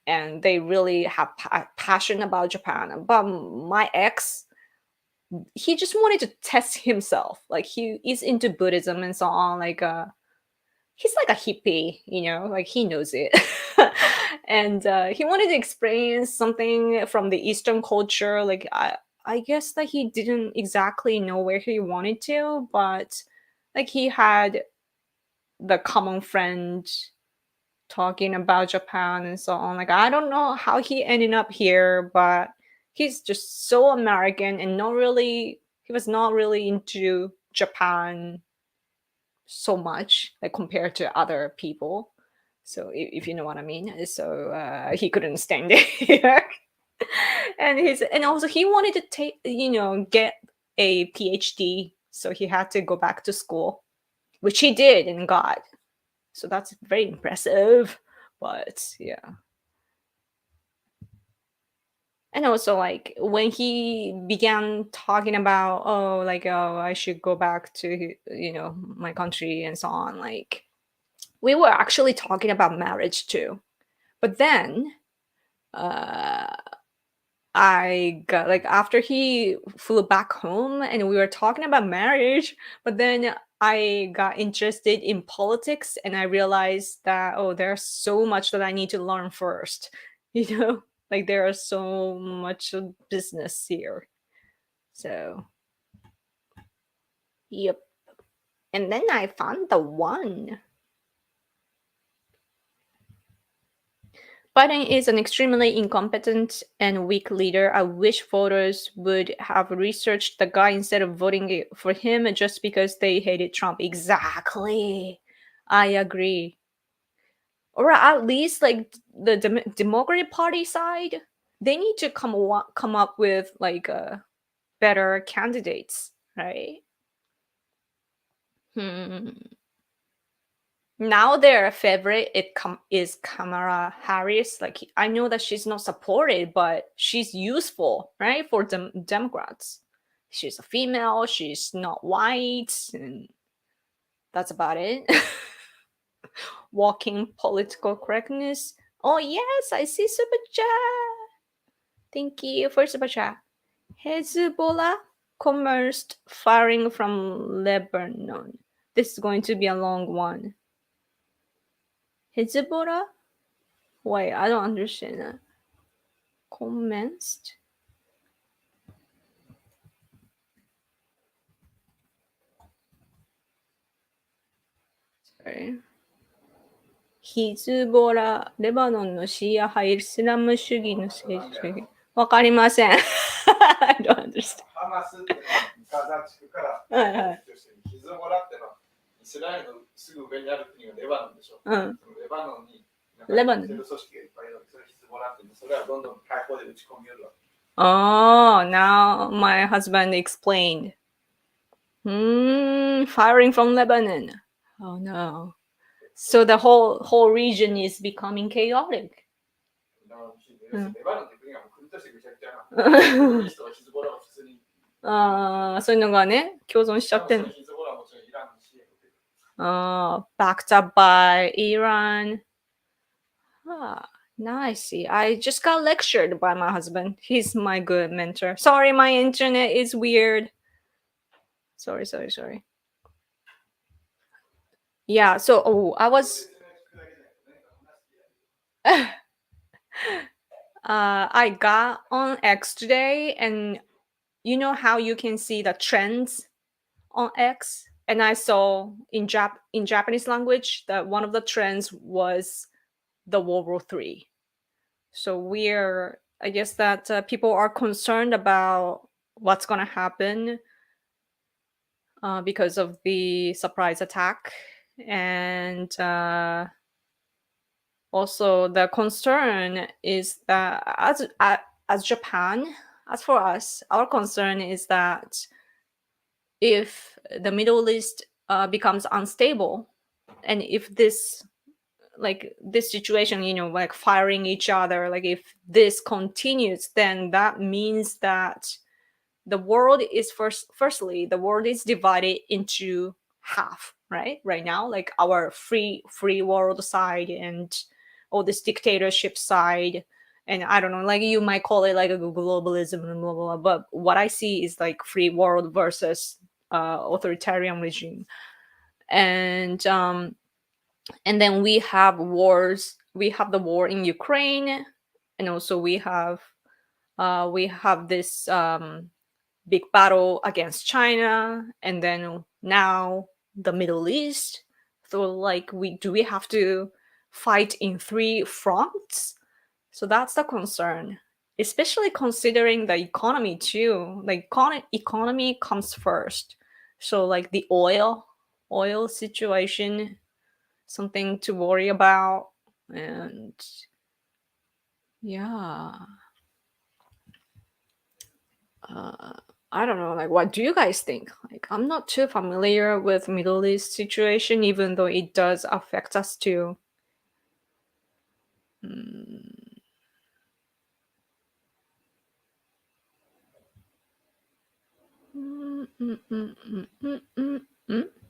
and they really have passion about Japan. But my ex, he just wanted to test himself. Like he is into Buddhism and so on. Like he's like a hippie, like he knows it. And he wanted to experience something from the Eastern culture. Like I guess that he didn't exactly know where he wanted to, but like he had the common friend talking about Japan and so on. Like I don't know how he ended up here, but he's just so American and not really he was not really into Japan so much like compared to other people. So if you know what I mean. So he couldn't stand it here. And also he wanted to take get a PhD, so he had to go back to school, which he did and got. So that's very impressive. But yeah. And also like when he began talking about like I should go back to my country and so on, like we were actually talking about marriage too. But then uh I got like after he flew back home and we were talking about marriage, but then I got interested in politics and I realized that there's so much that I need to learn first. You know, like there is so much of business here. So, yep. And then I found the one. Biden is an extremely incompetent and weak leader. I wish voters would have researched the guy instead of voting for him just because they hated Trump. Exactly. I agree. Or at least like the Democratic Party side, they need to come up with like better candidates, right? Hmm. Now their favorite is Kamala Harris. Like I know that she's not supported, but she's useful, right, for Democrats. She's a female. She's not white, and that's about it. Walking political correctness. Oh yes, I see super chat. Thank you for super chat. Hezbollah commenced firing from Lebanon. This is going to be a long one. Hezbollah? Wait, I don't understand that. Commenced? Sorry. ヒズボラ、レバノンのシーア派イスラム主義の政治主義。わかりません。I don't understand. ハマスってのはガザ地区からはいはい。ヒズボラってのはイスラエルのすぐ上にある国がレバノンでしょ。うん。そのレバノンにレバノン。テロ組織がいっぱいいるわけ。それヒズボラってそれはどんどん解放で打ち込みよるわけ。Oh, now my husband explained. Firing from Lebanon. Oh no. So the whole region is becoming chaotic. レバノンって国が国としてぐちゃぐちゃな。ヒズボラは普通に。ああ、そういうのがね、共存しちゃってる。ヒズボラはもちろんイランの支援を受ける。backed up by Iran. Now I see. I just got lectured by my husband. He's my good mentor. Sorry, my internet is weird. Sorry. Yeah, so I was I got on X today, and you know how you can see the trends on X, and I saw in Japanese language that one of the trends was the World War III. So I guess that people are concerned about what's going to happen because of the surprise attack, and also the concern is that as Japan, as for us, our concern is that if the Middle East becomes unstable, and if this situation, like firing each other, like if this continues, then that means that the world is firstly the world is divided into half, right now, like our free world side and all this dictatorship side, and I don't know, like you might call it like a globalism and blah blah blah, but what I see is like free world versus authoritarian regime. And then we have wars. We have the war in Ukraine, and also we have this big battle against China, and then now the Middle East. So like we have to fight in 3 fronts? So that's the concern, especially considering the economy too. Like economy comes first. So like the oil situation, something to worry about. And yeah, I don't know, like what do you guys think? Like I'm not too familiar with Middle East situation, even though it does affect us too.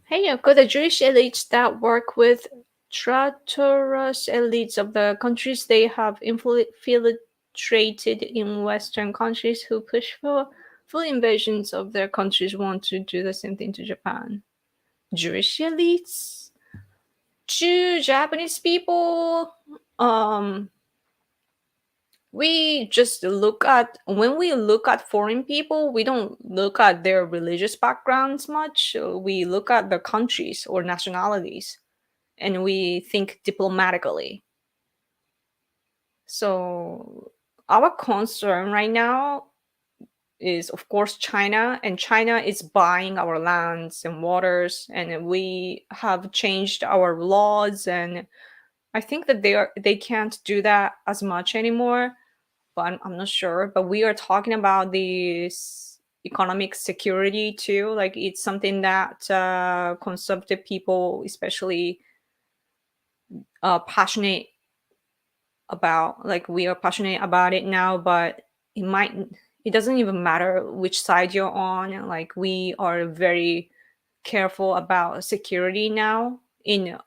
Hey, could the Jewish elites that work with traitorous elites of the countries they have infiltrated in Western countries who push for full invasions of their countries want to do the same thing to Japan? Jewish elites? To Japanese people, we just when we look at foreign people, we don't look at their religious backgrounds much. We look at the countries or nationalities, and we think diplomatically. So our concern right now is of course China, and China is buying our lands and waters, and we have changed our laws, and I think that they can't do that as much anymore, but I'm not sure. But we are talking about this economic security too. Like it's something that conservative people, especially, passionate about. Like we are passionate about it now, but it doesn't even matter which side you're on. Like we are very careful about security now in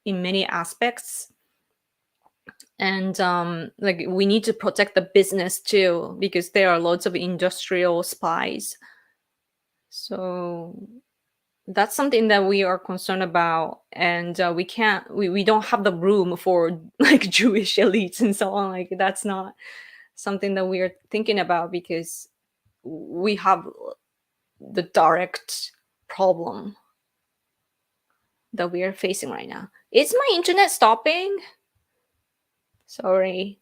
many aspects. And like we need to protect the business too, because there are lots of industrial spies. So that's something that we are concerned about, and we don't have the room for like Jewish elites and so on. Like that's not something that we are thinking about, because we have the direct problem that we are facing right now. Is my internet stopping? Sorry.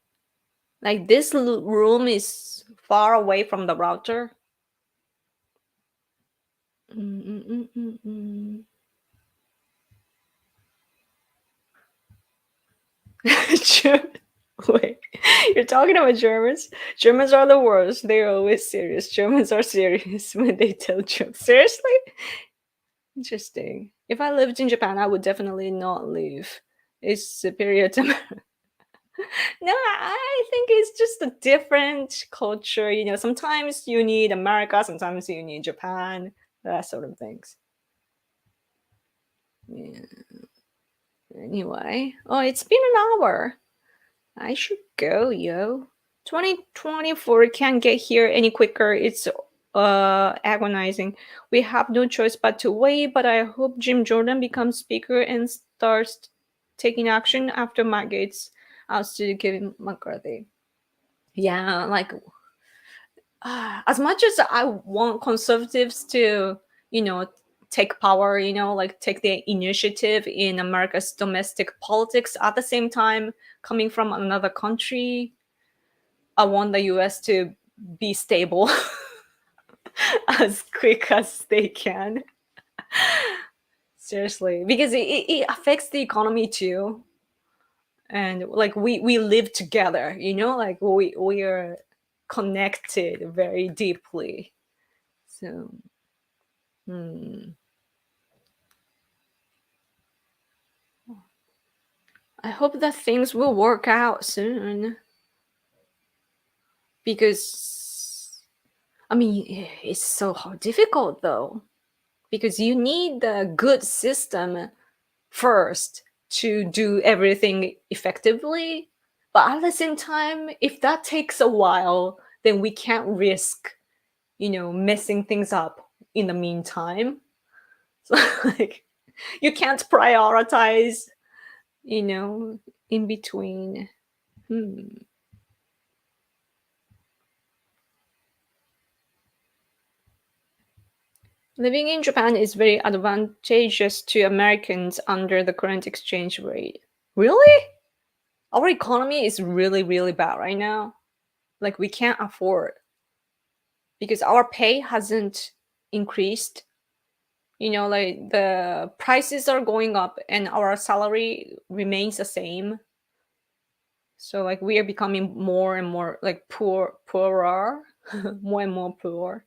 Like this room is far away from the router. Wait, you're talking about Germans? Germans are the worst. They're always serious. Germans are serious when they tell jokes. Seriously? Interesting. If I lived in Japan, I would definitely not leave. It's superior to no, I think it's just a different culture. Sometimes you need America, sometimes you need Japan, that sort of things. Yeah. Anyway, oh, it's been an hour. I should go, yo. 2024 can't get here any quicker. It's agonizing. We have no choice but to wait, but I hope Jim Jordan becomes speaker and starts taking action after Matt Gaetz ousted Kevin McCarthy. Yeah, like as much as I want conservatives to, take power, like take the initiative in America's domestic politics, at the same time, coming from another country, I want the US to be stable as quick as they can. Seriously, because it affects the economy too. And like we live together, like we are connected very deeply. So I hope that things will work out soon. Because I mean, it's so difficult though. Because you need the good system first to do everything effectively. But at the same time, if that takes a while, then we can't risk, messing things up in the meantime. So like you can't prioritize, in between. Living in Japan is very advantageous to Americans under the current exchange rate. Really? Our economy is really, really bad right now. Like we can't afford because our pay hasn't increased. Like the prices are going up and our salary remains the same. So like we are becoming more and more like poorer, more and more poor.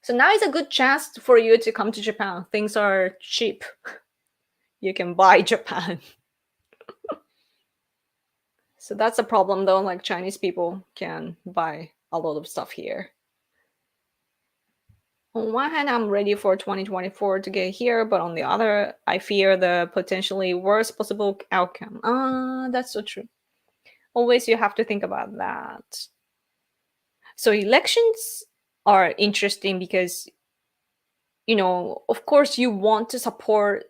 So now is a good chance for you to come to Japan. Things are cheap. You can buy Japan. So that's a problem though, like Chinese people can buy a lot of stuff here. On one hand, I'm ready for 2024 to get here, but on the other, I fear the potentially worst possible outcome. That's so true. Always you have to think about that. So elections are interesting because, of course you want to support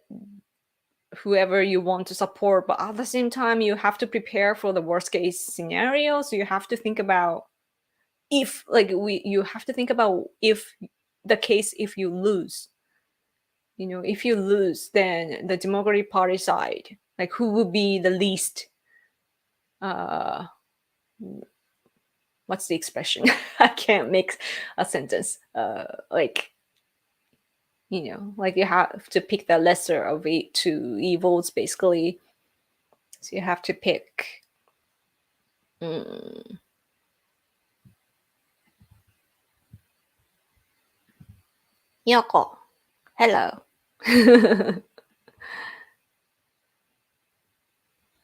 whoever you want to support, but at the same time you have to prepare for the worst case scenario. So you have to think about you have to think about if the case if you lose. If you lose, then the Democratic Party side, like who would be the least uh what's the expression? I can't make a sentence. Like you have to pick the lesser of two evils, basically. So you have to pick. Yoko, hello.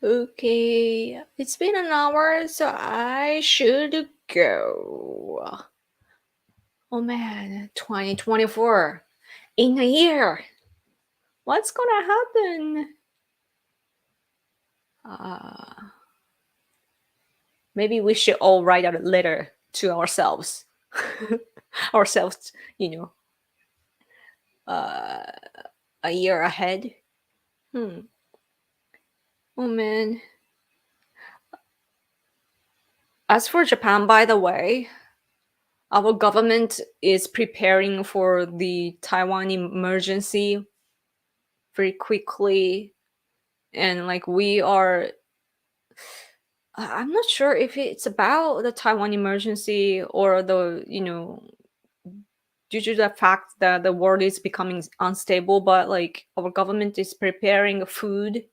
Okay, it's been an hour, so I should go. Oh man, 2024 in a year. What's gonna happen? Maybe we should all write a letter to ourselves. Ourselves, a year ahead. Oh man. As for Japan, by the way, our government is preparing for the Taiwan emergency very quickly. And like we are, I'm not sure if it's about the Taiwan emergency or the, due to the fact that the world is becoming unstable, but like our government is preparing food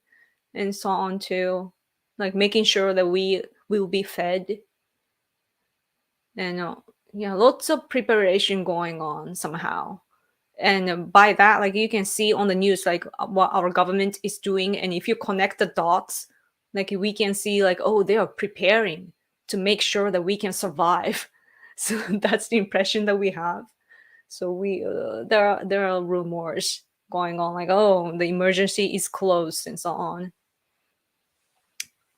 and so on too, like making sure that we will be fed. And yeah, lots of preparation going on somehow. And by that, like you can see on the news like what our government is doing, and if you connect the dots, like we can see like, oh, they are preparing to make sure that we can survive. So that's the impression that we have. So we there are rumors going on like, oh, the emergency is closed and so on.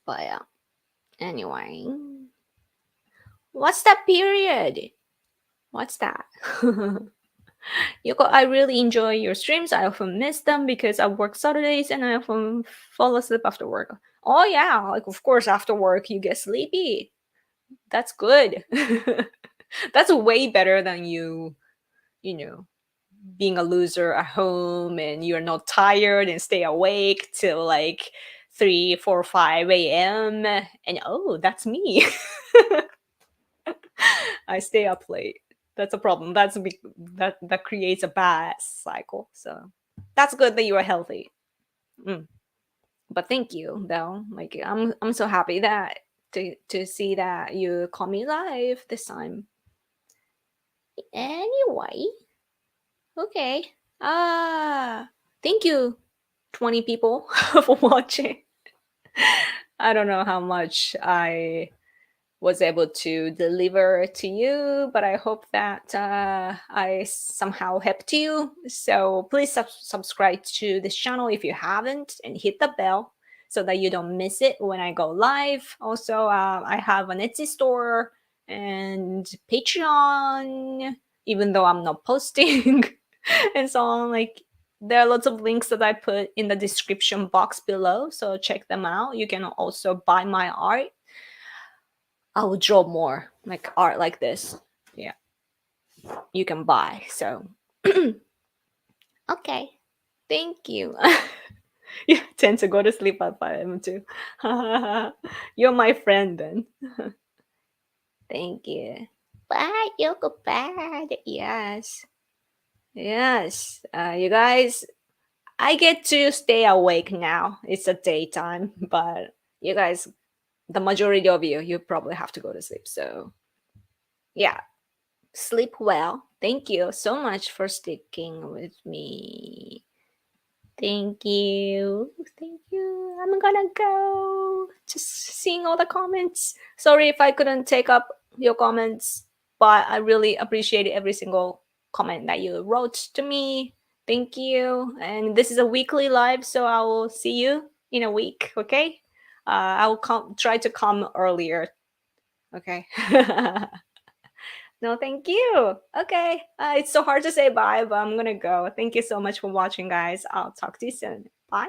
But yeah, anyway, what's that period? What's that? I really enjoy your streams. I often miss them because I work Saturdays and I often fall asleep after work. Oh yeah, like of course after work you get sleepy. That's good. That's way better than you know, being a loser at home and you're not tired and stay awake till like 3, 4, 5 a.m. And oh, that's me. I stay up late. That's a problem. That creates a bad cycle. So that's good that you are healthy. Mm. But thank you though. Like I'm so happy that to see that you call me live this time. Anyway, okay. Thank you, 20 people for watching. I don't know how much I was able to deliver to you, but I hope that I somehow helped you. So please subscribe to this channel if you haven't, and hit the bell so that you don't miss it when I go live. Also, I have an Etsy store and Patreon, even though I'm not posting and so on. Like there are lots of links that I put in the description box below, so check them out. You can also buy my art. I will draw more like art like this. Yeah, you can buy. So, okay, thank you. You tend to go to sleep at 5 a.m. too. You're my friend then. Thank you. Bye, Yoko. Bye. Yes. Yes. You guys, I get to stay awake now. It's a daytime, but you guys, the majority of you probably have to go to sleep. So, yeah. Sleep well. Thank you so much for sticking with me. Thank you. Thank you. I'm gonna go. Just seeing all the comments. Sorry if I couldn't take up your comments, but I really appreciate every single comment that you wrote to me. Thank you. And this is a weekly live, so I will see you in a week, okay? I will try to come earlier, okay? No, thank you. Okay. It's so hard to say bye, but I'm going to go. Thank you so much for watching, guys. I'll talk to you soon. Bye.